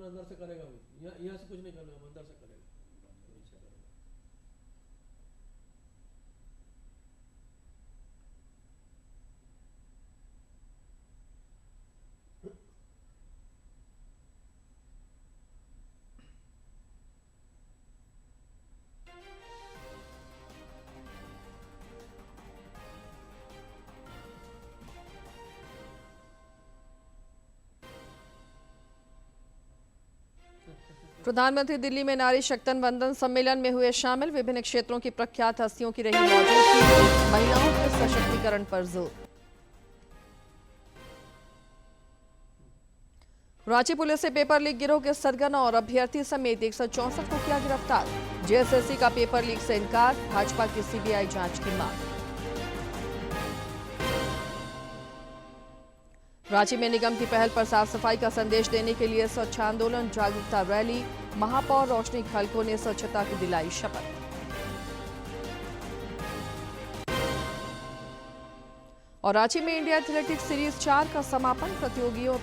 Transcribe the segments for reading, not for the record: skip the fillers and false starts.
अंदर से करेगा भी, यहाँ से कुछ नहीं करना, अंदर से करेगा, नीचे करेगा। प्रधानमंत्री दिल्ली में नारी शक्ति वंदन सम्मेलन में हुए शामिल। विभिन्न क्षेत्रों की प्रख्यात हस्तियों की रही मौजूदगी। महिलाओं के सशक्तिकरण पर जोर। रांची पुलिस से पेपर लीक गिरोह के सरगना और अभ्यर्थी समेत 164 को किया गिरफ्तार। जेएसएससी का पेपर लीक से इनकार, भाजपा की सीबीआई जांच की मांग। रांची में निगम की पहल पर साफ सफाई का संदेश देने के लिए स्वच्छ आंदोलन जागरूकता रैली। महापौर रोशनी खलको ने स्वच्छता की दिलाई शपथ। और रांची में इंडिया एथलेटिक्स सीरीज 4 का समापन। प्रतियोगियों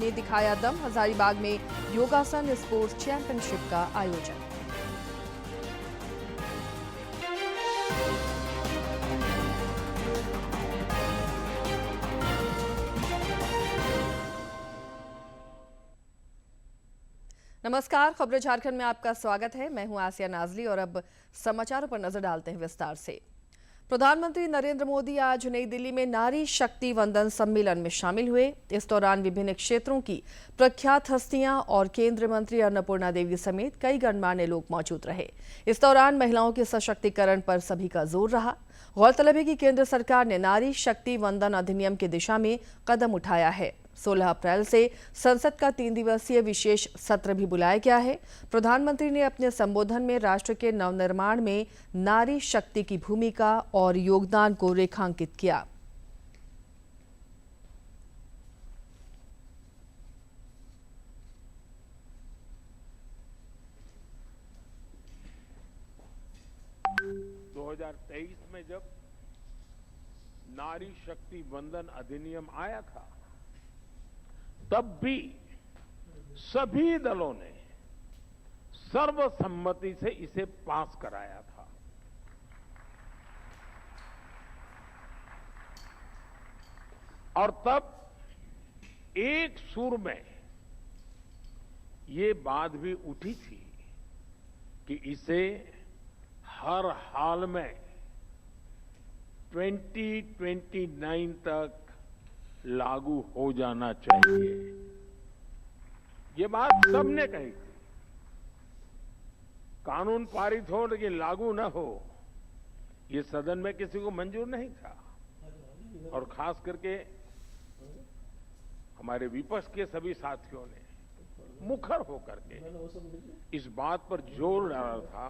ने दिखाया दम। हजारीबाग में योगासन स्पोर्ट्स चैंपियनशिप का आयोजन। नमस्कार, खबरें झारखंड में आपका स्वागत है। मैं हूं आसिया नाजली और अब समाचारों पर नजर डालते हैं विस्तार से। प्रधानमंत्री नरेंद्र मोदी आज नई दिल्ली में नारी शक्ति वंदन सम्मेलन में शामिल हुए। इस दौरान विभिन्न क्षेत्रों की प्रख्यात हस्तियां और केंद्रीय मंत्री अन्नपूर्णा देवी समेत कई गणमान्य लोग मौजूद रहे। इस दौरान महिलाओं के सशक्तिकरण पर सभी का जोर रहा। गौरतलब है कि केंद्र सरकार ने नारी शक्ति वंदन अधिनियम की दिशा में कदम उठाया है। 16 अप्रैल से संसद का 3 दिवसीय विशेष सत्र भी बुलाया गया है। प्रधानमंत्री ने अपने संबोधन में राष्ट्र के नवनिर्माण में नारी शक्ति की भूमिका और योगदान को रेखांकित किया। में जब नारी शक्ति वंदन अधिनियम आया था, तब भी सभी दलों ने सर्वसम्मति से इसे पास कराया था। और तब एक सुर में ये बात भी उठी थी कि इसे हर हाल में 2029 तक लागू हो जाना चाहिए। ये बात सबने कही थी। कानून पारित हो लेकिन लागू न हो, ये सदन में किसी को मंजूर नहीं था। और खास करके हमारे विपक्ष के सभी साथियों ने मुखर होकर के इस बात पर जोर डाला था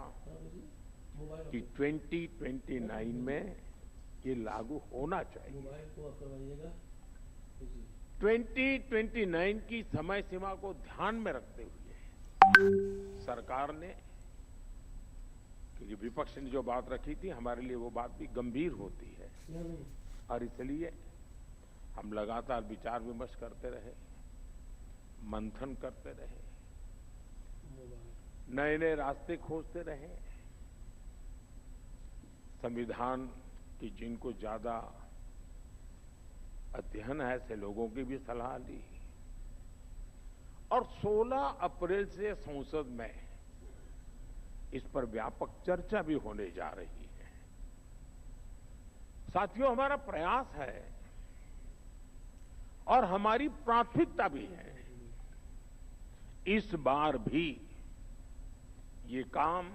कि 2029 में ये लागू होना चाहिए। 2029 की समय सीमा को ध्यान में रखते हुए सरकार ने, क्योंकि विपक्ष ने जो बात रखी थी हमारे लिए वो बात भी गंभीर होती है, और इसलिए हम लगातार विचार विमर्श करते रहे, मंथन करते रहे, नए नए रास्ते खोजते रहे। संविधान की जिनको ज्यादा अध्ययन है ऐसे लोगों की भी सलाह ली, और 16 अप्रैल से संसद में इस पर व्यापक चर्चा भी होने जा रही है। साथियों, हमारा प्रयास है और हमारी प्राथमिकता भी है, इस बार भी ये काम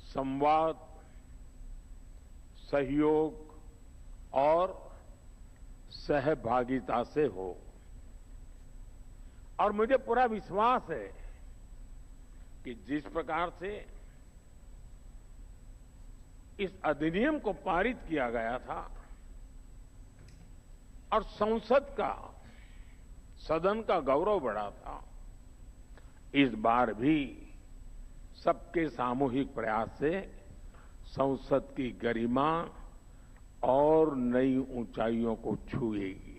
संवाद, सहयोग और सहभागिता से हो। और मुझे पूरा विश्वास है कि जिस प्रकार से इस अधिनियम को पारित किया गया था और संसद का, सदन का गौरव बढ़ा था, इस बार भी सबके सामूहिक प्रयास से संसद की गरिमा और नई ऊंचाइयों को छुएगी।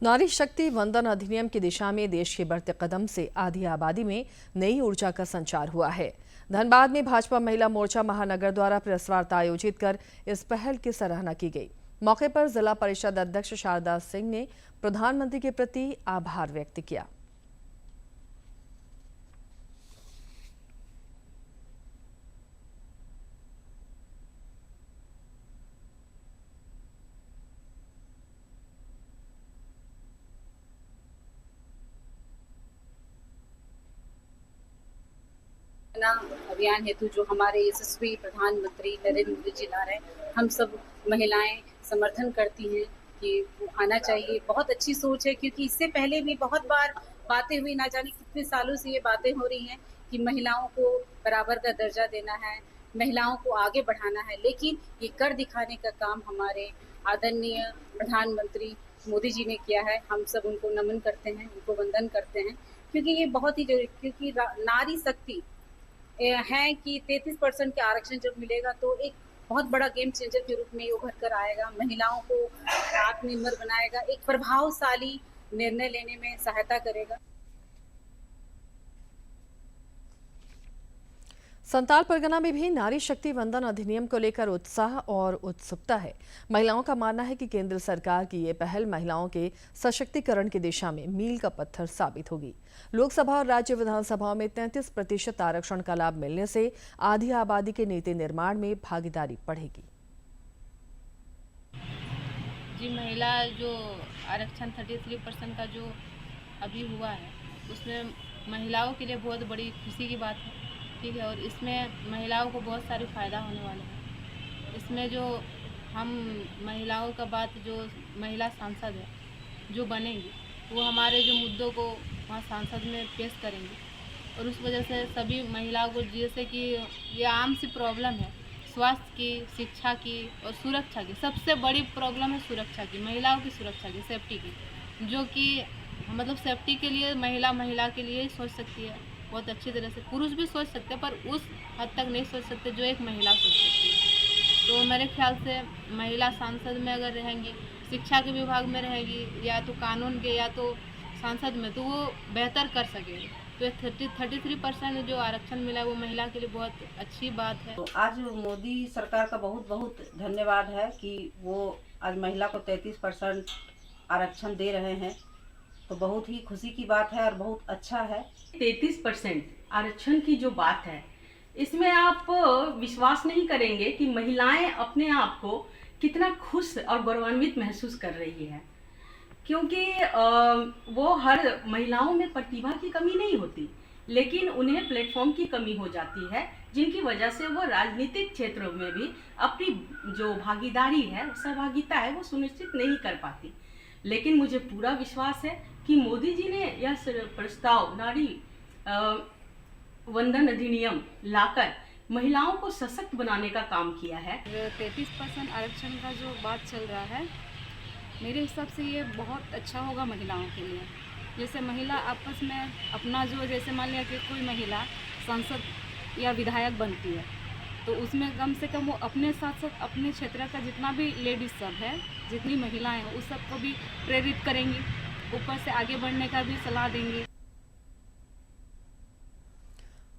नारी शक्ति वंदन अधिनियम की दिशा में देश के बढ़ते कदम से आधी आबादी में नई ऊर्जा का संचार हुआ है। धनबाद में भाजपा महिला मोर्चा महानगर द्वारा प्रेस वार्ता आयोजित कर इस पहल की सराहना की गई। मौके पर जिला परिषद अध्यक्ष शारदा सिंह ने प्रधानमंत्री के प्रति आभार व्यक्त किया। अभियान हेतु जो हमारे यशस्वी प्रधानमंत्री नरेंद्र मोदी जी ला रहे हैं, हम सब महिलाएं समर्थन करती हैं कि वो आना चाहिए। बहुत अच्छी सोच है, क्योंकि इससे पहले भी बहुत बार बातें हुई, ना जाने कितने सालों से ये बातें हो रही हैं कि महिलाओं को बराबर का दर्जा देना है, महिलाओं को आगे बढ़ाना है। लेकिन ये कर दिखाने का काम हमारे आदरणीय प्रधानमंत्री मोदी जी ने किया है। हम सब उनको नमन करते हैं, उनको वंदन करते हैं, क्योंकि ये बहुत ही जरूरी, क्योंकि नारी शक्ति है कि 33% के आरक्षण जब मिलेगा तो एक बहुत बड़ा गेम चेंजर के रूप में ये उभर कर आएगा। महिलाओं को आत्मनिर्भर बनाएगा, एक प्रभावशाली निर्णय लेने में सहायता करेगा। संताल परगना में भी नारी शक्ति वंदन अधिनियम को लेकर उत्साह और उत्सुकता है। महिलाओं का मानना है कि केंद्र सरकार की ये पहल महिलाओं के सशक्तिकरण की दिशा में मील का पत्थर साबित होगी। लोकसभा और राज्य विधानसभाओं में 33% आरक्षण का लाभ मिलने से आधी आबादी के नीति निर्माण में भागीदारी बढ़ेगी। जी, महिला जो आरक्षण 33% का जो अभी हुआ है, उसमें महिलाओं के लिए बहुत बड़ी खुशी की बात है, ठीक है। और इसमें महिलाओं को बहुत सारे फ़ायदा होने वाले हैं। इसमें जो हम महिलाओं का बात, जो महिला सांसद है जो बनेंगी, वो हमारे जो मुद्दों को वहाँ सांसद में पेश करेंगे। और उस वजह से सभी महिलाओं को, जैसे कि ये आम सी प्रॉब्लम है स्वास्थ्य की, शिक्षा की और सुरक्षा की, सबसे बड़ी प्रॉब्लम है सुरक्षा की, महिलाओं की सुरक्षा की, सेफ्टी की, जो कि मतलब सेफ्टी के लिए महिला के लिए ही सोच सकती है बहुत अच्छी तरह से। पुरुष भी सोच सकते हैं, पर उस हद तक नहीं सोच सकते जो एक महिला सोच सकती है। तो मेरे ख्याल से महिला सांसद में अगर रहेंगी, शिक्षा के विभाग में रहेगी, या तो कानून के, या तो सांसद में, तो वो बेहतर कर सकेगी। तो 33% जो आरक्षण मिला है वो महिला के लिए बहुत अच्छी बात है। तो आज मोदी सरकार का बहुत बहुत धन्यवाद है कि वो आज महिला को 33% आरक्षण दे रहे हैं। तो बहुत ही खुशी की बात है और बहुत अच्छा है। 33% आरक्षण की जो बात है, इसमें आप विश्वास नहीं करेंगे कि महिलाएं अपने आप को कितना खुश और गौरवान्वित महसूस कर रही है, क्योंकि वो हर महिलाओं में प्रतिभा की कमी नहीं होती, लेकिन उन्हें प्लेटफॉर्म की कमी हो जाती है, जिनकी वजह से वो राजनीतिक क्षेत्रों में भी अपनी जो भागीदारी है, सहभागिता है, वो सुनिश्चित नहीं कर पाती। लेकिन मुझे पूरा विश्वास है कि मोदी जी ने यह प्रस्ताव नारी वंदन अधिनियम लाकर महिलाओं को सशक्त बनाने का काम किया है। 33% आरक्षण का जो बात चल रहा है, मेरे हिसाब से ये बहुत अच्छा होगा महिलाओं के लिए। जैसे महिला आपस में अपना जो, जैसे मान लिया कि कोई महिला सांसद या विधायक बनती है, तो उसमें कम से कम वो अपने साथ साथ अपने क्षेत्र का जितना भी लेडीज सब है, जितनी महिलाएं हैं, उस सबको भी प्रेरित करेंगी, ऊपर से आगे बढ़ने का भी सलाह देंगी।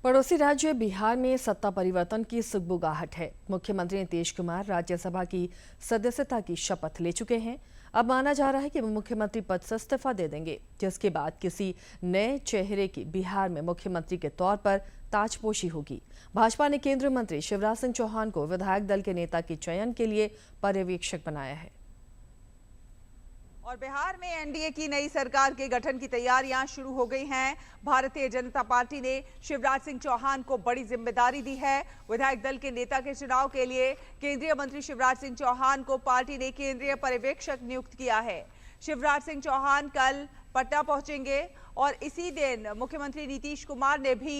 पड़ोसी राज्य बिहार में सत्ता परिवर्तन की सुगबुगाहट है। मुख्यमंत्री नीतीश कुमार राज्यसभा की सदस्यता की शपथ ले चुके हैं। अब माना जा रहा है कि वो मुख्यमंत्री पद से इस्तीफा दे देंगे, जिसके बाद किसी नए चेहरे की बिहार में मुख्यमंत्री के तौर पर ताजपोशी होगी। भाजपा ने केंद्रीय मंत्री शिवराज सिंह चौहान को विधायक दल के नेता के चयन के लिए पर्यवेक्षक बनाया है। और बिहार में एनडीए की नई सरकार के गठन की तैयारियां शुरू हो गई हैं। भारतीय जनता पार्टी ने शिवराज सिंह चौहान को बड़ी जिम्मेदारी दी है। विधायक दल के नेता के चुनाव के लिए केंद्रीय मंत्री शिवराज सिंह चौहान को पार्टी ने केंद्रीय पर्यवेक्षक नियुक्त किया है। शिवराज सिंह चौहान कल पटना पहुंचेंगे और इसी दिन मुख्यमंत्री नीतीश कुमार ने भी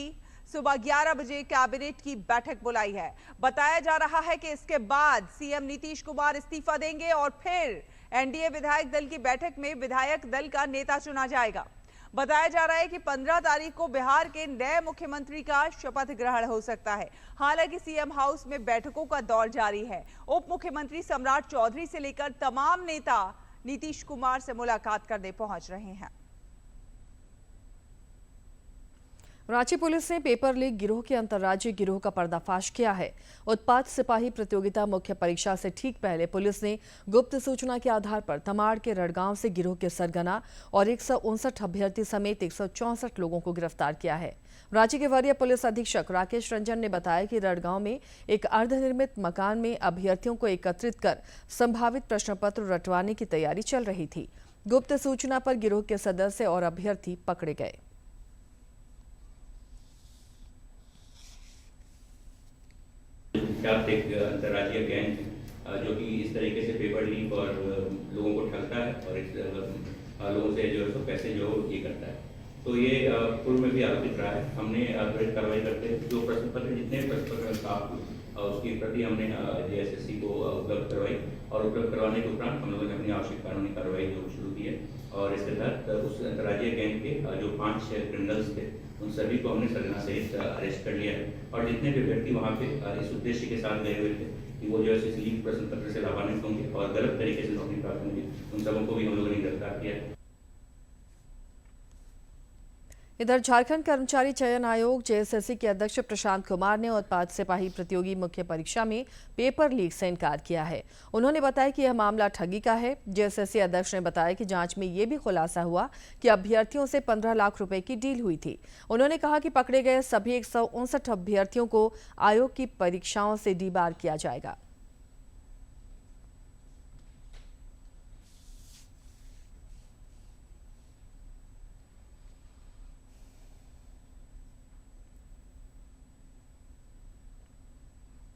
सुबह 11 बजे कैबिनेट की बैठक बुलाई है। बताया जा रहा है कि इसके बाद सीएम नीतीश कुमार इस्तीफा देंगे और फिर एनडीए विधायक दल की बैठक में विधायक दल का नेता चुना जाएगा। बताया जा रहा है कि 15 तारीख को बिहार के नए मुख्यमंत्री का शपथ ग्रहण हो सकता है। हालांकि सीएम हाउस में बैठकों का दौर जारी है। उप मुख्यमंत्री सम्राट चौधरी से लेकर तमाम नेता नीतीश कुमार से मुलाकात करने पहुंच रहे हैं। रांची पुलिस ने पेपर लीक गिरोह के अंतर्राज्यीय गिरोह का पर्दाफाश किया है। उत्पाद सिपाही प्रतियोगिता मुख्य परीक्षा से ठीक पहले पुलिस ने गुप्त सूचना के आधार पर तमाड़ के रड़गांव से गिरोह के सरगना और 159 अभ्यर्थी समेत 164 लोगों को गिरफ्तार किया है। रांची के वरीय पुलिस अधीक्षक राकेश रंजन ने बताया कि रड़गांव में एक अर्धनिर्मित मकान में अभ्यर्थियों को एकत्रित कर संभावित प्रश्न पत्र रटवाने की तैयारी चल रही थी। गुप्त सूचना पर गिरोह के सदस्य और अभ्यर्थी पकड़े गए। कुख्यात एक अंतर्राज्यीय गैंग जो कि इस तरीके से पेपर लीक और लोगों को ठगता है और इस लोगों से जो है पैसे जो ये करता है, तो ये पूर्व में भी आरोपित रहा है। हमने त्वरित कार्रवाई करते जो प्रश्न पत्र जितने प्रश्न पत्र था उसकी प्रति हमने JSSC को उपलब्ध करवाई और उपलब्ध करवाने के उपरांत हम लोगों ने अपनी आवश्यक कानूनी कार्रवाई जो शुरू की है और इसके तहत उस अंतर्राज्यीय गैंग के जो 5 क्रिमिनल्स थे उन सभी को हमने सरगना सहित अरेस्ट कर लिया है और जितने भी व्यक्ति वहाँ पे इस उद्देश्य के साथ गए हुए थे कि वो जो है इस लीक प्रश्न पत्र से लाभान्वित होंगे और गलत तरीके से नौकरी प्राप्त होंगे, उन सबों को भी हम लोगों ने गिरफ्तार किया है। इधर झारखंड कर्मचारी चयन आयोग JSSC के अध्यक्ष प्रशांत कुमार ने उत्पाद सिपाही प्रतियोगी मुख्य परीक्षा में पेपर लीक से इनकार किया है। उन्होंने बताया कि यह मामला ठगी का है। JSSC अध्यक्ष ने बताया कि जांच में यह भी खुलासा हुआ कि अभ्यर्थियों से 15 लाख रुपए की डील हुई थी। उन्होंने कहा कि पकड़े गए सभी 159 अभ्यर्थियों को आयोग की परीक्षाओं से डीबार किया जाएगा।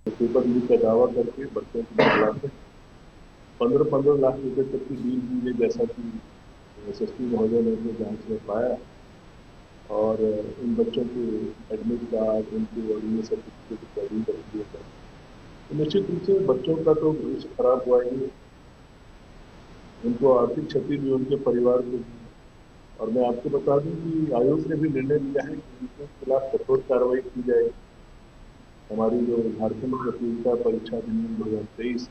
पेपर लीक का दावा करके बच्चों को निकला 15 लाख रुपए तक की डील दी गई, जैसा कि SSP महोदय ने जांच में पाया और इन बच्चों के एडमिट कार्ड, उनके ऑर्डिनरी सर्टिफिकेट जारी कर दिए गए। तो निश्चित रूप से बच्चों का तो भविष्य खराब हुआ ही, उनको आर्थिक क्षति भी उनके परिवार को। और मैं आपको बता दूं कि आयोग ने भी निर्णय लिया है कि उनके खिलाफ कठोर कार्रवाई की जाए। हमारी जो झारखंड प्रतियोगिता परीक्षा अधिनियम 2023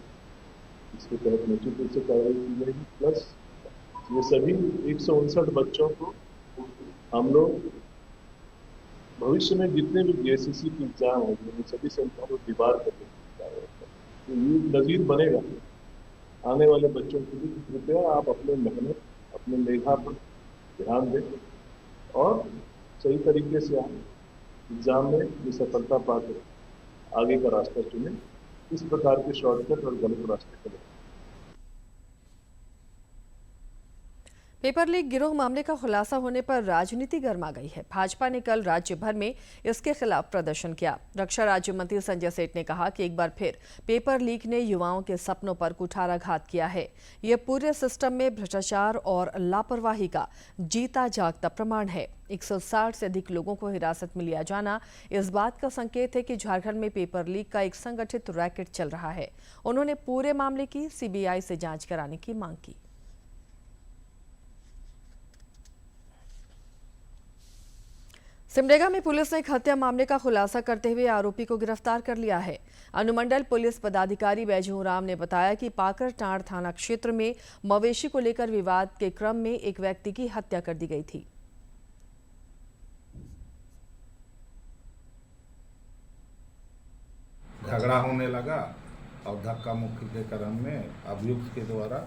इसके तहत निश्चित रूप से कार्रवाई की जाएगी। प्लस ये सभी 159 बच्चों को हम लोग भविष्य में जितने भी JSSC के एग्जाम होंगे सभी संख्या को डिबार करने की कार्रवाई करें। तो ये नज़ीर बनेगा आने वाले बच्चों के लिए। कृपया आप अपने मेहनत, अपने मेधा पर ध्यान दें और सही तरीके से आप एग्जाम में ये सफलता पाकर आगे का रास्ता चुने। इस प्रकार के शॉर्टकट और गलत रास्ते पर पेपर लीक गिरोह मामले का खुलासा होने पर राजनीति गर्मा गई है। भाजपा ने कल राज्य भर में इसके खिलाफ प्रदर्शन किया। रक्षा राज्य मंत्री संजय सेठ ने कहा कि एक बार फिर पेपर लीक ने युवाओं के सपनों पर कुठाराघात किया है। यह पूरे सिस्टम में भ्रष्टाचार और लापरवाही का जीता जागता प्रमाण है। 160 से अधिक लोगों को हिरासत में लिया जाना इस बात का संकेत है कि झारखंड में पेपर लीक का एक संगठित रैकेट चल रहा है। उन्होंने पूरे मामले की CBI से जांच कराने की मांग की। सिमडेगा में पुलिस ने एक हत्या मामले का खुलासा करते हुए आरोपी को गिरफ्तार कर लिया है। अनुमंडल पुलिस पदाधिकारी बैजू राम ने बताया कि पाकर टांड़ थाना क्षेत्र में मवेशी को लेकर विवाद के क्रम में एक व्यक्ति की हत्या कर दी गई थी। झगड़ा होने लगा और धक्का मुक्की के क्रम में अभियुक्त के द्वारा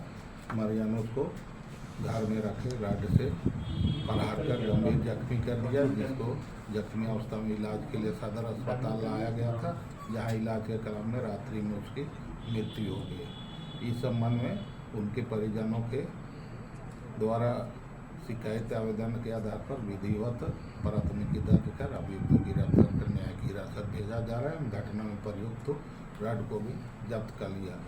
मरियानुस को घर में रखे रॉड से प्रहार कर गंभीर जख्मी कर दिया, जिसको जख्मी अवस्था में इलाज के लिए सदर अस्पताल लाया गया था, जहां इलाज के क्रम में रात्रि में उसकी मृत्यु हो गई। इस संबंध में उनके परिजनों के द्वारा शिकायत आवेदन के आधार पर विधिवत प्राथमिकी दर्ज कर अभियुक्त को गिरफ्तार कर न्यायिक हिरासत भेजा जा रहा है। घटना में प्रयुक्त रॉड को भी जब्त कर लिया।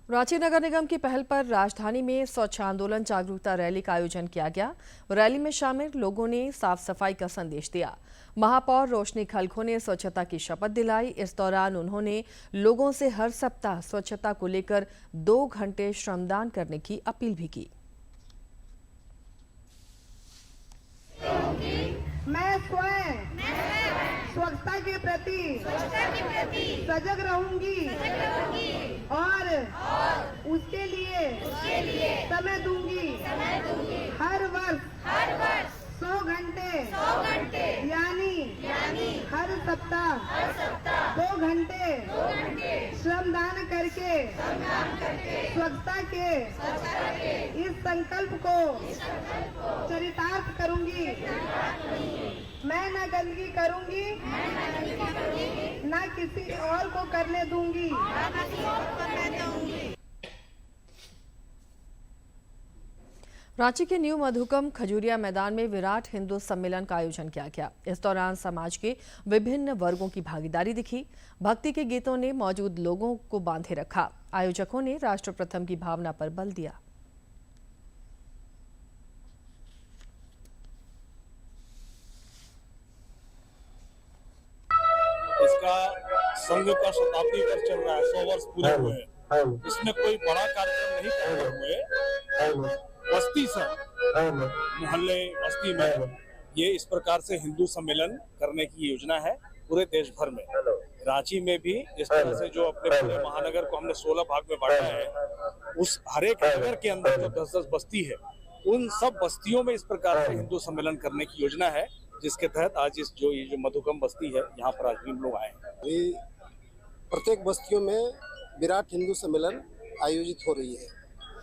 रांची नगर निगम की पहल पर राजधानी में स्वच्छ आंदोलन जागरूकता रैली का आयोजन किया गया। रैली में शामिल लोगों ने साफ सफाई का संदेश दिया। महापौर रोशनी खलखो ने स्वच्छता की शपथ दिलाई। इस दौरान उन्होंने लोगों से हर सप्ताह स्वच्छता को लेकर 2 घंटे श्रमदान करने की अपील भी की। मैं स्वयं स्वच्छता के प्रति सजग रहूंगी। और उसके लिए समय दूंगी। हर वर्ष 100 घंटे यानी हर सप्ताह 2 घंटे श्रमदान करके स्वच्छता के इस संकल्प को चरितार्थ करूंगी। मैं न गंदगी करूंगी, न किसी और को करने दूंगी। रांची के न्यू मधुकम खजूरिया मैदान में विराट हिंदू सम्मेलन का आयोजन किया गया। इस दौरान समाज के विभिन्न वर्गों की भागीदारी दिखी। भक्ति के गीतों ने मौजूद लोगों को बांधे रखा। आयोजकों ने राष्ट्र प्रथम की भावना पर बल दिया। इसका संघ का शताब्दी वर्ष चल रहा है, 100 वर्ष पूरे हुए हैं। इसमें कोई बड़ा कार्यक्रम नहीं करते हुए बस्ती से मोहल्ले बस्ती में ये इस प्रकार से हिंदू सम्मेलन करने की योजना है पूरे देश भर में। रांची में भी इस तरह से जो अपने पूरे महानगर को हमने 16 भाग में बांटा है, उस हर एक नगर के अंदर जो 10-10 बस्ती है, उन सब बस्तियों में इस प्रकार से हिंदू सम्मेलन करने की योजना है, जिसके तहत आज ये जो मधुकम बस्ती है, यहाँ पर आज भी हम लोग आए हैं। प्रत्येक बस्तियों में विराट हिंदू सम्मेलन आयोजित हो रही है।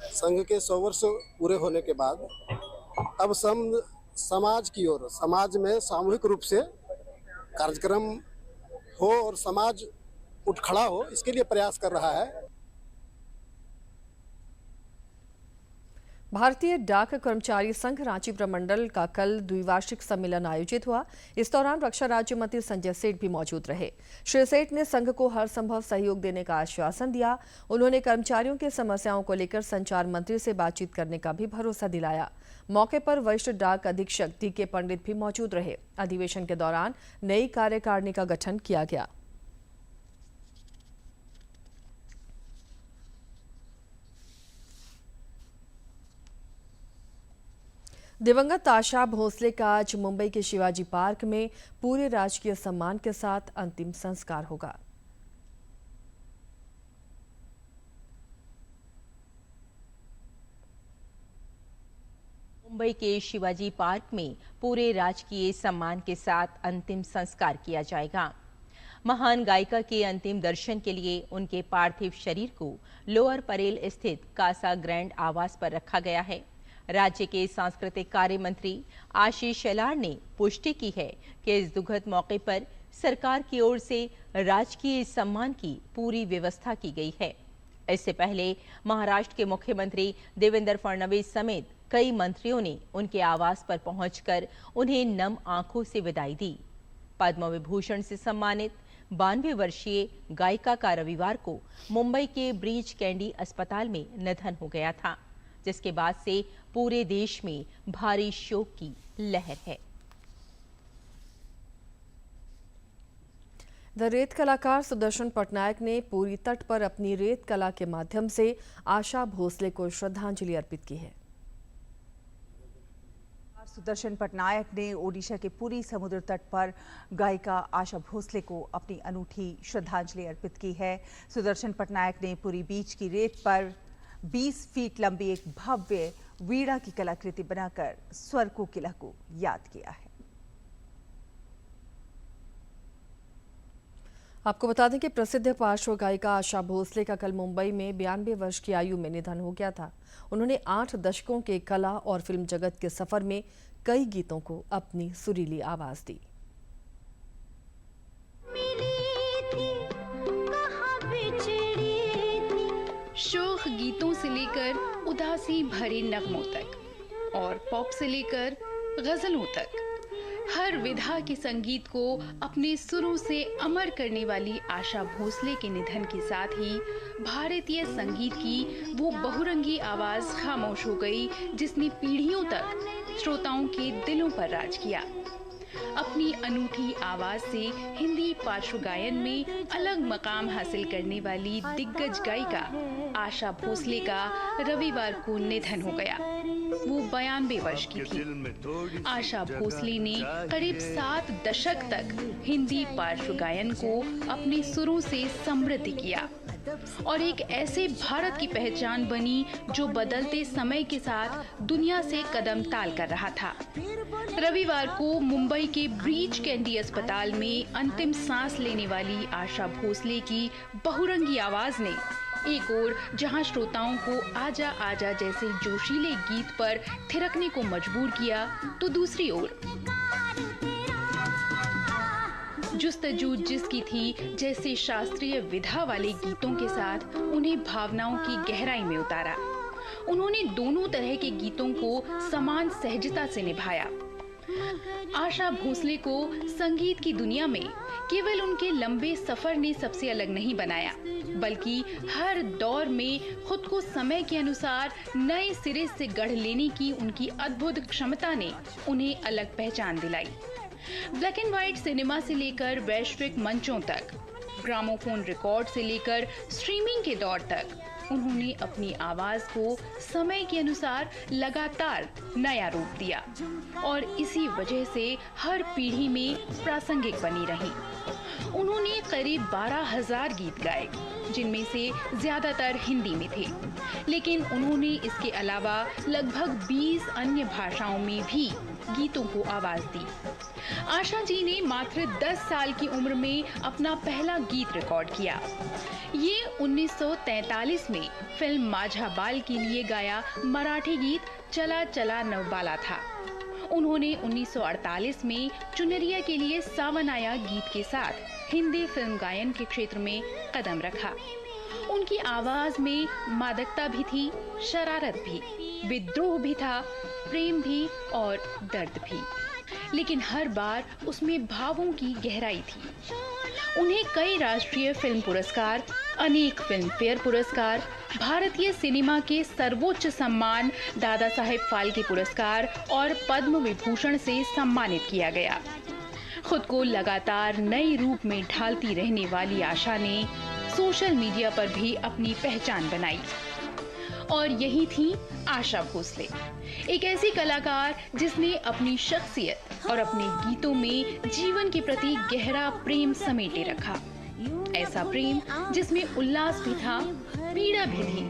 संघ के 100 वर्ष पूरे होने के बाद अब समाज की ओर, समाज में सामूहिक रूप से कार्यक्रम हो और समाज उठ खड़ा हो, इसके लिए प्रयास कर रहा है। भारतीय डाक कर्मचारी संघ रांची प्रमंडल का कल द्विवार्षिक सम्मेलन आयोजित हुआ। इस दौरान रक्षा राज्य मंत्री संजय सेठ भी मौजूद रहे। श्री सेठ ने संघ को हर संभव सहयोग देने का आश्वासन दिया। उन्होंने कर्मचारियों की समस्याओं को लेकर संचार मंत्री से बातचीत करने का भी भरोसा दिलाया। मौके पर वरिष्ठ डाक अधीक्षक DK पंडित भी मौजूद रहे। अधिवेशन के दौरान नई कार्यकारिणी का गठन किया गया। दिवंगत आशा भोसले का आज मुंबई के शिवाजी पार्क में पूरे राजकीय सम्मान के साथ अंतिम संस्कार होगा। मुंबई के शिवाजी पार्क में पूरे राजकीय सम्मान के साथ अंतिम संस्कार किया जाएगा। महान गायिका के अंतिम दर्शन के लिए उनके पार्थिव शरीर को लोअर परेल स्थित कासा ग्रैंड आवास पर रखा गया है। राज्य के सांस्कृतिक कार्य मंत्री आशीष शेलार ने पुष्टि की है कि इस दुखद मौके पर सरकार की ओर से राजकीय सम्मान की पूरी व्यवस्था की गई है। इससे पहले महाराष्ट्र के मुख्यमंत्री देवेंद्र फडणवीस समेत कई मंत्रियों ने उनके आवास पर पहुंचकर उन्हें नम आंखों से विदाई दी। पद्म विभूषण से सम्मानित 92 वर्षीय गायिका का रविवार को मुंबई के ब्रीच कैंडी अस्पताल में निधन हो गया था, जिसके बाद से पूरे देश में भारी शोक की लहर है। द रेत कलाकार सुदर्शन पटनायक ने पूरी तट पर अपनी रेत कला के माध्यम से आशा भोसले को श्रद्धांजलि अर्पित की है। सुदर्शन पटनायक ने ओडिशा के पुरी समुद्र तट पर गायिका आशा भोसले को अपनी अनूठी श्रद्धांजलि अर्पित की है। सुदर्शन पटनायक ने पुरी बीच की रेत पर 20 फीट लंबी एक भव्य वीणा की कलाकृति बनाकर स्वर कोकिला को याद किया है। आपको बता दें कि प्रसिद्ध पार्श्व गायिका आशा भोसले का कल मुंबई में 92 वर्ष की आयु में निधन हो गया था। उन्होंने 8 दशकों के कला और फिल्म जगत के सफर में कई गीतों को अपनी सुरीली आवाज दी। शोक गीतों से लेकर उदासी भरे नगमों तक और पॉप से लेकर गजलों तक हर विधा के संगीत को अपने सुरों से अमर करने वाली आशा भोसले के निधन के साथ ही भारतीय संगीत की वो बहुरंगी आवाज खामोश हो गई, जिसने पीढ़ियों तक श्रोताओं के दिलों पर राज किया। अपनी अनूठी आवाज से हिंदी पार्श्व गायन में अलग मकाम हासिल करने वाली दिग्गज गायिका आशा भोसले का रविवार को निधन हो गया। वो 92 वर्ष की थी। आशा भोसले ने करीब 7 दशक तक हिंदी पार्श्व गायन को अपने सुरों से समृद्ध किया और एक ऐसे भारत की पहचान बनी जो बदलते समय के साथ दुनिया से कदम ताल कर रहा था। रविवार को मुंबई के ब्रीच कैंडी अस्पताल में अंतिम सांस लेने वाली आशा भोसले की बहुरंगी आवाज ने एक ओर जहां श्रोताओं को आजा आजा जैसे जोशीले गीत पर थिरकने को मजबूर किया, तो दूसरी ओर जुस्तजू जिसकी थी जैसे शास्त्रीय विधा वाले गीतों के साथ उन्हें भावनाओं की गहराई में उतारा। उन्होंने दोनों तरह के गीतों को समान सहजता से निभाया। आशा भोसले को संगीत की दुनिया में केवल उनके लंबे सफर ने सबसे अलग नहीं बनाया, बल्कि हर दौर में खुद को समय के अनुसार नए सिरे से गढ़ लेने की उनकी अद्भुत क्षमता ने उन्हें अलग पहचान दिलाई। ब्लैक एंड व्हाइट सिनेमा से लेकर वैश्विक मंचों तक, ग्रामोफोन रिकॉर्ड से लेकर स्ट्रीमिंग के दौर तक उन्होंने अपनी आवाज को समय के अनुसार लगातार नया रूप दिया और इसी वजह से हर पीढ़ी में प्रासंगिक बनी रही। उन्होंने करीब 12,000 गीत गाए, जिनमें से ज्यादातर हिंदी में थे, लेकिन उन्होंने इसके अलावा लगभग 20 अन्य भाषाओं में भी गीतों को आवाज दी। आशा जी ने मात्र 10 साल की उम्र में अपना पहला गीत रिकॉर्ड किया। ये 1943 में फिल्म माझा बाल के लिए गाया मराठी गीत चला चला नवबाला था। उन्होंने 1948 में चुनरिया के लिए सावन आया गीत के साथ हिंदी फिल्म गायन के क्षेत्र में कदम रखा। उनकी आवाज में मादकता भी थी, शरारत भी, विद्रोह भी था, प्रेम भी और दर्द भी, लेकिन हर बार उसमें भावों की गहराई थी। उन्हें कई राष्ट्रीय फिल्म पुरस्कार, अनेक फिल्म फेयर पुरस्कार, भारतीय सिनेमा के सर्वोच्च सम्मान दादा साहेब फाल्के पुरस्कार और पद्म विभूषण से सम्मानित किया गया। खुद को लगातार नए रूप में ढालती रहने वाली आशा ने सोशल मीडिया पर भी अपनी पहचान बनाई। और यही थी आशा भोसले, एक ऐसी कलाकार जिसने अपनी शख्सियत और अपने गीतों में जीवन के प्रति गहरा प्रेम समेटे रखा। ऐसा प्रेम जिसमें उल्लास भी था, पीड़ा भी थी,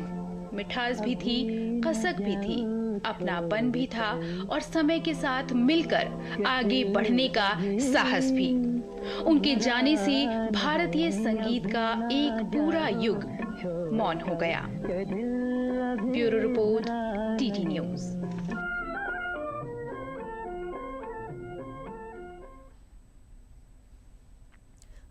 मिठास भी थी, कसक भी थी, अपनापन भी था और समय के साथ मिलकर आगे बढ़ने का साहस भी। उनके जाने से भारतीय संगीत का एक पूरा युग मौन हो गया। Bureau report, TT news.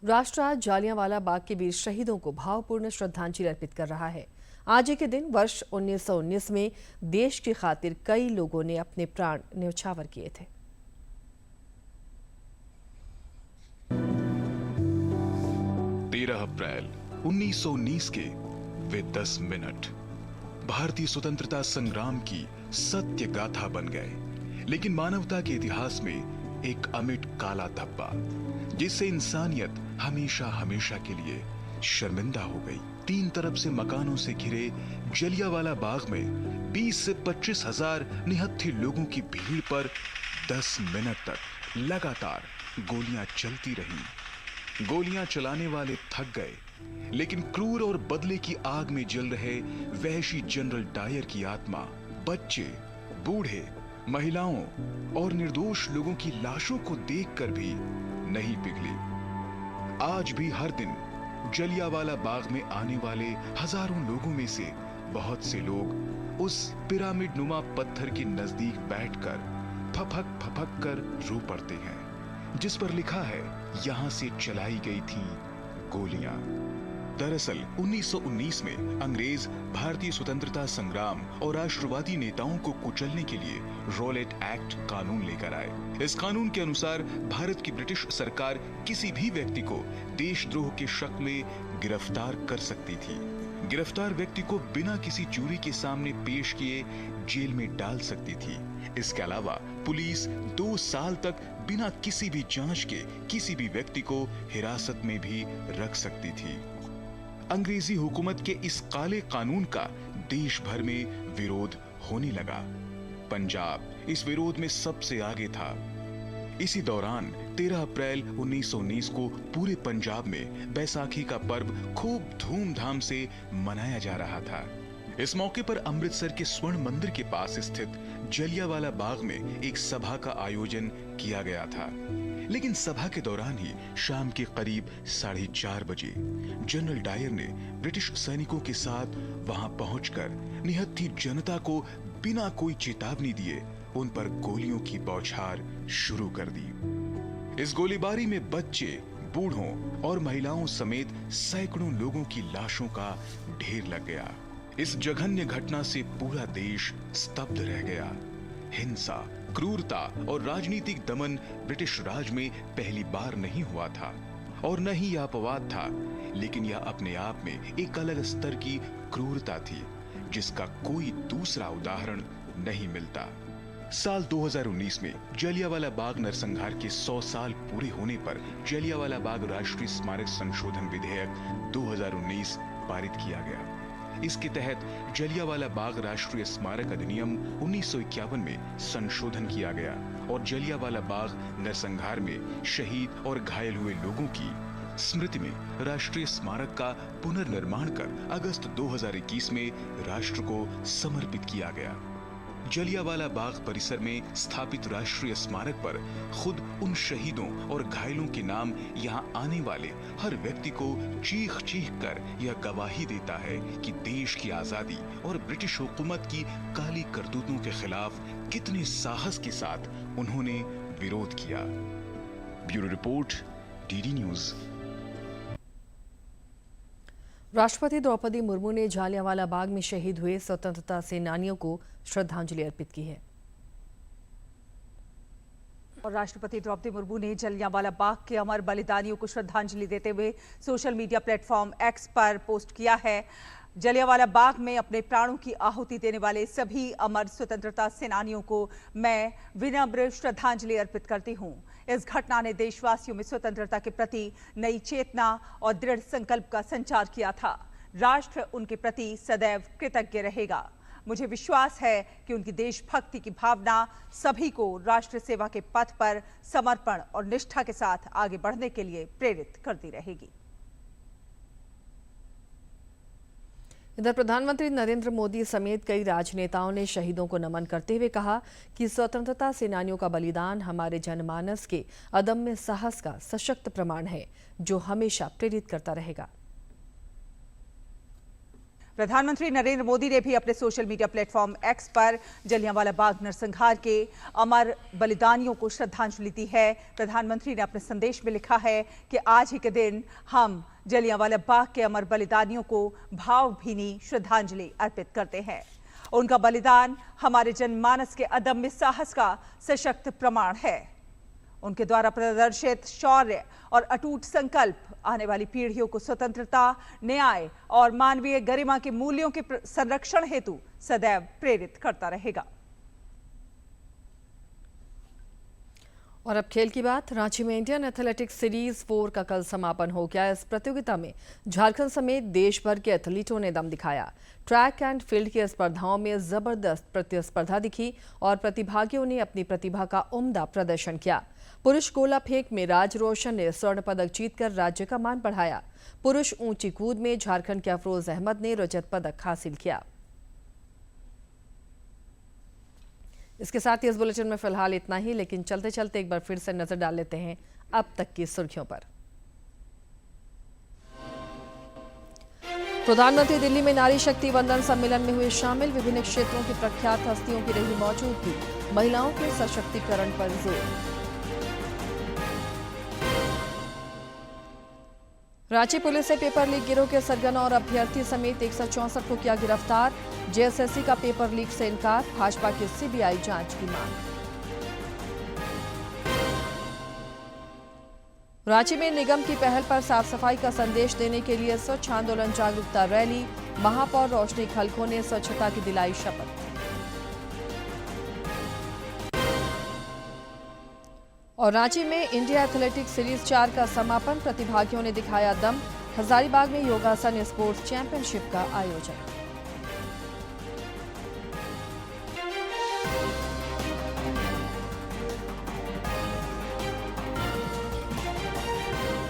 राष्ट्र आज जालियांवाला बाग के वीर शहीदों को भावपूर्ण श्रद्धांजलि अर्पित कर रहा है। आज ही के दिन वर्ष 1919 में देश की खातिर कई लोगों ने अपने प्राण न्यौछावर किए थे। अप्रैल 1919 के वे 10 मिनट भारतीय स्वतंत्रता संग्राम की सत्य गाथा बन गए, लेकिन मानवता के इतिहास में एक अमिट काला धब्बा, जिससे इंसानियत हमेशा हमेशा के लिए शर्मिंदा हो गई। 3 तरफ से मकानों से घिरे जलियांवाला बाग में 20 से 25 हजार निहत्थे लोगों की भीड़ पर 10 मिनट तक लगातार गोलियां चलती रहीं। गोलियां चलाने वाले थक गए, लेकिन क्रूर और बदले की आग में जल रहे वहशी जनरल डायर की आत्मा बच्चे, बूढ़े, महिलाओं और निर्दोष लोगों की लाशों को देखकर भी नहीं पिघली। आज भी हर दिन जलियांवाला बाग में आने वाले हजारों लोगों में से बहुत से लोग उस पिरामिड नुमा पत्थर के नजदीक बैठकर फपक फपक कर रो पड़ते हैं, जिस पर लिखा है यहां से चलाई गई थी गोलियां। दरअसल 1919 में अंग्रेज भारतीय स्वतंत्रता संग्राम और राष्ट्रवादी नेताओं को कुचलने के लिए रॉलेट एक्ट कानून लेकर आए। इस कानून के अनुसार भारत की ब्रिटिश सरकार किसी भी व्यक्ति को देशद्रोह के शक में गिरफ्तार कर सकती थी। गिरफ्तार व्यक्ति को बिना किसी चोरी के सामने पेश किए जेल में डाल सकती थी। इसके अलावा पुलिस 2 साल तक बिना किसी भी जांच के किसी भी व्यक्ति को हिरासत में भी रख सकती थी। अंग्रेजी हुकूमत के इस काले कानून का देश भर में विरोध होने लगा। पंजाब इस विरोध में सबसे आगे था। इसी दौरान 13 अप्रैल 1919 को पूरे पंजाब में बैसाखी का पर्व खूब धूमधाम से मनाया जा रहा था। इस मौके पर अमृतसर के स्वर्ण मंदिर के पास स्थित जलियांवाला बाग में एक सभा का आयोजन किया गया था। लेकिन सभा के दौरान ही शाम के करीब 4:30 बजे जनरल डायर ने ब्रिटिश सैनिकों के साथ वहां पहुंचकर निहत्थी जनता को बिना कोई चेतावनी दिए उन पर गोलियों की बौछार शुरू कर दी। इस गोलीबारी में बच्चे, बूढ़ों और महिलाओं समेत सैकड़ों लोगों की लाशों का ढेर लग गया। इस जघन्य घटना से पूरा देश स्तब्ध रह गया। हिंसा, क्रूरता और राजनीतिक दमन ब्रिटिश राज में पहली बार नहीं हुआ था और न ही यह अपवाद था, लेकिन यह अपने आप में एक अलग स्तर की क्रूरता थी जिसका कोई दूसरा उदाहरण नहीं मिलता। साल 2019 में जलियांवाला बाग नरसंहार के 100 साल पूरे होने पर जलियांवाला बाग राष्ट्रीय स्मारक संशोधन विधेयक 2019 पारित किया गया। इसके तहत जलियांवाला बाग राष्ट्रीय स्मारक अधिनियम 1951 में संशोधन किया गया और जलियांवाला बाग नरसंहार में शहीद और घायल हुए लोगों की स्मृति में राष्ट्रीय स्मारक का पुनर्निर्माण कर अगस्त 2021 में राष्ट्र को समर्पित किया गया। जलियांवाला बाग परिसर में स्थापित राष्ट्रीय स्मारक पर खुद उन शहीदों और घायलों के नाम यहां आने वाले हर व्यक्ति को चीख चीख कर यह गवाही देता है कि देश की आजादी और ब्रिटिश हुकूमत की काली करतूतों के खिलाफ कितने साहस के साथ उन्होंने विरोध किया। Bureau report, DD news. राष्ट्रपति द्रौपदी मुर्मू ने जलियांवाला बाग में शहीद हुए स्वतंत्रता सेनानियों को श्रद्धांजलि अर्पित की है। और राष्ट्रपति द्रौपदी मुर्मू ने जलियांवाला बाग के अमर बलिदानियों को श्रद्धांजलि देते हुए सोशल मीडिया प्लेटफॉर्म एक्स पर पोस्ट किया है। जलियांवाला बाग में अपने प्राणों की आहुति देने वाले सभी अमर स्वतंत्रता सेनानियों को मैं विनम्र श्रद्धांजलि अर्पित करती हूं। इस घटना ने देशवासियों में स्वतंत्रता के प्रति नई चेतना और दृढ़ संकल्प का संचार किया था। राष्ट्र उनके प्रति सदैव कृतज्ञ रहेगा। मुझे विश्वास है कि उनकी देशभक्ति की भावना सभी को राष्ट्र सेवा के पथ पर समर्पण और निष्ठा के साथ आगे बढ़ने के लिए प्रेरित करती रहेगी। इधर प्रधानमंत्री नरेंद्र मोदी समेत कई राजनेताओं ने शहीदों को नमन करते हुए कहा कि स्वतंत्रता सेनानियों का बलिदान हमारे जनमानस के अदम्य साहस का सशक्त प्रमाण है जो हमेशा प्रेरित करता रहेगा। प्रधानमंत्री नरेंद्र मोदी ने भी अपने सोशल मीडिया प्लेटफॉर्म एक्स पर जलियांवाला बाग नरसंहार के अमर बलिदानियों को श्रद्धांजलि दी है। प्रधानमंत्री ने अपने संदेश में लिखा है कि आज ही के दिन हम जलियांवाला बाग के अमर बलिदानियों को भावभीनी श्रद्धांजलि अर्पित करते हैं। उनका बलिदान हमारे जनमानस के अदम्य साहस का सशक्त प्रमाण है। उनके द्वारा प्रदर्शित शौर्य और अटूट संकल्प आने वाली पीढ़ियों को स्वतंत्रता, न्याय और मानवीय गरिमा के मूल्यों के संरक्षण हेतु सदैव प्रेरित करता रहेगा। और अब खेल की बात। रांची में इंडियन एथलेटिक्स सीरीज 4 का कल समापन हो गया। इस प्रतियोगिता में झारखंड समेत देश भर के एथलीटों ने दम दिखाया। ट्रैक एंड फील्ड की स्पर्धाओं में जबरदस्त प्रतिस्पर्धा दिखी और प्रतिभागियों ने अपनी प्रतिभा का उम्दा प्रदर्शन किया। पुरुष गोला फेंक में राज रोशन ने स्वर्ण पदक जीतकर राज्य का मान बढ़ाया। पुरुष ऊंची कूद में झारखंड के अफरोज अहमद ने रजत पदक हासिल किया। इसके साथ ही इस बुलेटिन में फिलहाल इतना ही, लेकिन चलते चलते एक बार फिर से नजर डाल लेते हैं अब तक की सुर्खियों पर। प्रधानमंत्री दिल्ली में नारी शक्ति वंदन सम्मेलन में हुए शामिल। विभिन्न क्षेत्रों की प्रख्यात हस्तियों की रही मौजूदगी। महिलाओं के सशक्तिकरण पर जोर। रांची पुलिस ने पेपर लीक गिरोह के सरगना और अभ्यर्थी समेत 164 को किया गिरफ्तार। जेएसएससी का पेपर लीक से इनकार। भाजपा की सीबीआई जांच की मांग। रांची में निगम की पहल पर साफ सफाई का संदेश देने के लिए स्वच्छ आंदोलन जागरूकता रैली। महापौर रोशनी खलखो ने स्वच्छता की दिलाई शपथ। और रांची में इंडिया एथलेटिक्स सीरीज 4 का समापन। प्रतिभागियों ने दिखाया दम। हजारीबाग में योगासन स्पोर्ट्स चैंपियनशिप का आयोजन। है।